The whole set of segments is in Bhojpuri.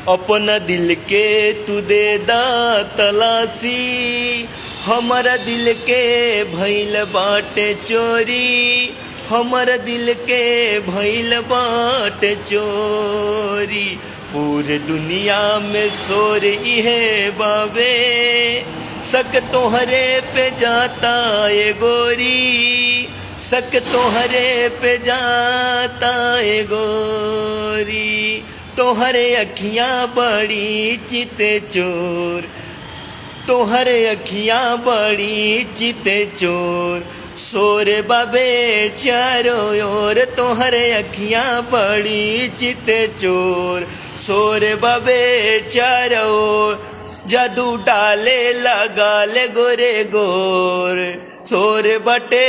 अपना दिल के तू दे दा तलाशी, हमारा दिल के भइल बाटे चोरी, हमारा दिल के भइल बाटे चोरी। पूरे दुनिया में शोर इहे बावे, शक तोहरे पे जाता ए गोरी, शक तोहरे पे जाता ए गोरी। तोहरे अखियाँ बड़ी चिते चोर, तोहरे अखियाँ बड़ी चिते चोर। शोर बाबे चारों ओर, तोहरे अखियाँ बड़ी चिते चोर। शोर बाबे चारों ओर, जादू डाले लगाल गोरे गोर। शोर बटे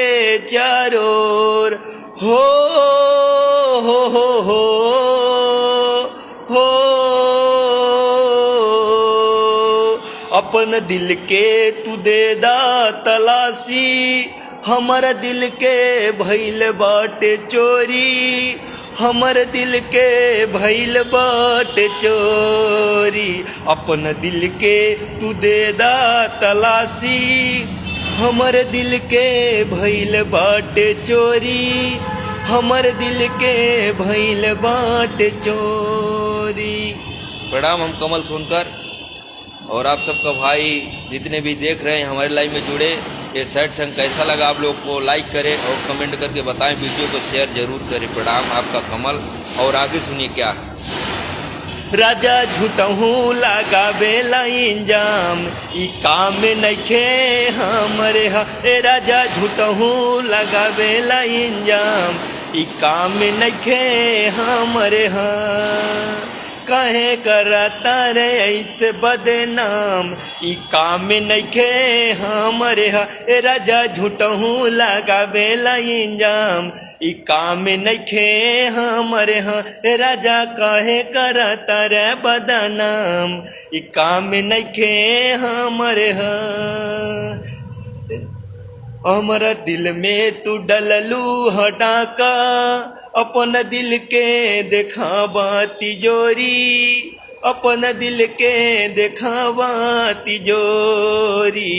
चारों ओर, हो हो अपन दिल के तू दे दा तलाशी, हमारा दिल के भइल बाटे चोरी, हमार दिल के भइल बाटे चोरी। अपन दिल के तू दे दा तलाशी, हमार दिल के भइल बाटे चोरी, हमार दिल के भइल बाटे चोरी। प्रणाम, हम कमल सोनकर और आप सबका भाई जितने भी देख रहे हैं हमारे लाइव में जुड़े। ये सैड सॉन्ग कैसा लगा आप लोग को लाइक करें और कमेंट करके बताएं, वीडियो को शेयर जरूर करें। प्रणाम, आपका कमल। और आगे सुनिए क्या है। राजा झूठहूँ लगावे इंजाम, ई काम नइखे हमरे हा। ए राजा झूठहूँ लगावे इंजाम, ई काम नइखे हमरे हा। काहे करता रे ऐसे बदनाम, ई काम नइखे हमरे हा। ए राजा झूठहूँ लगावे इंजाम, ई काम नइखे हमरे हा। ए राजा काहे करता रे बदनाम, ई काम नइखे हमरे हा। हमारा दिल में तू डललू हटाका, अपन दिल के देखावा तिजोरी, अपन दिल के देखावा तिजोरी।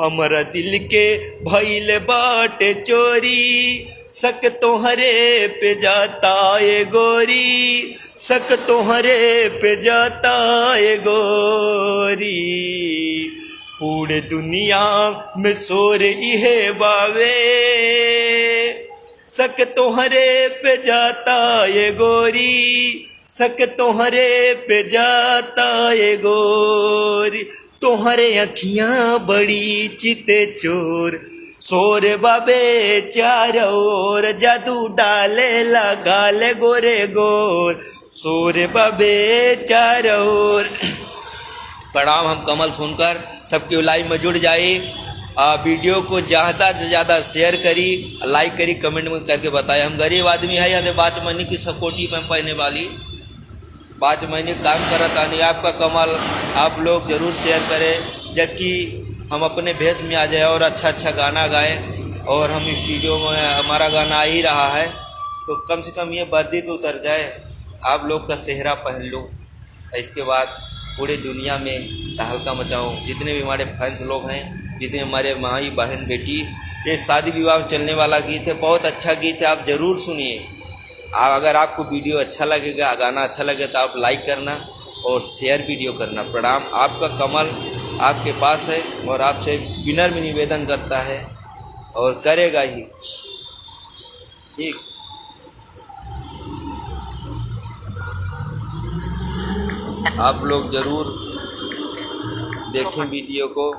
हमारा दिल के भइल बाटे चोरी, शक तोहरे पे जाता ए गोरी, शक तोहरे पे जाता ए गोरी। पूरे दुनिया में शोर इहे बावे, शक तोहरे पे जाता ये गोरी, शक तोहरे पे जाता ये गोरी। तोहरे अखियाँ बड़ी चिते चोर, शोर बाबे चारों ओर, जादू डाले लगाल गोरे गोर। शोर बाबे चारों ओर। प्रणाम, हम कमल सोनकर। सबके लाइव में जुड़ जाए। वीडियो को ज़्यादा से ज़्यादा शेयर करी, लाइक करी, कमेंट में करके बताए। हम गरीब आदमी है, या 5 महीने की सपोर्टी में पहने वाली 5 महीने काम करता नहीं। आपका कमल, आप लोग ज़रूर शेयर करें, जबकि हम अपने भेष में आ जाए और अच्छा अच्छा गाना गाएं। और हम इस वीडियो में हमारा गाना आ ही रहा है, तो कम से कम ये वर्दी तो उतर जाए, आप लोग का सेहरा पहन लो। इसके बाद पूरे दुनिया में तहलका मचाओ। जितने भी हमारे फैंस लोग हैं, जितने हमारे माई बहन बेटी, ये शादी विवाह में चलने वाला गीत है, बहुत अच्छा गीत है, आप ज़रूर सुनिए। अगर आपको वीडियो अच्छा लगेगा, गाना अच्छा लगे तो आप लाइक करना और शेयर वीडियो करना। प्रणाम, आपका कमल आपके पास है और आपसे विनम्र निवेदन करता है और करेगा ही। ठीक, आप लोग ज़रूर देखें वीडियो को।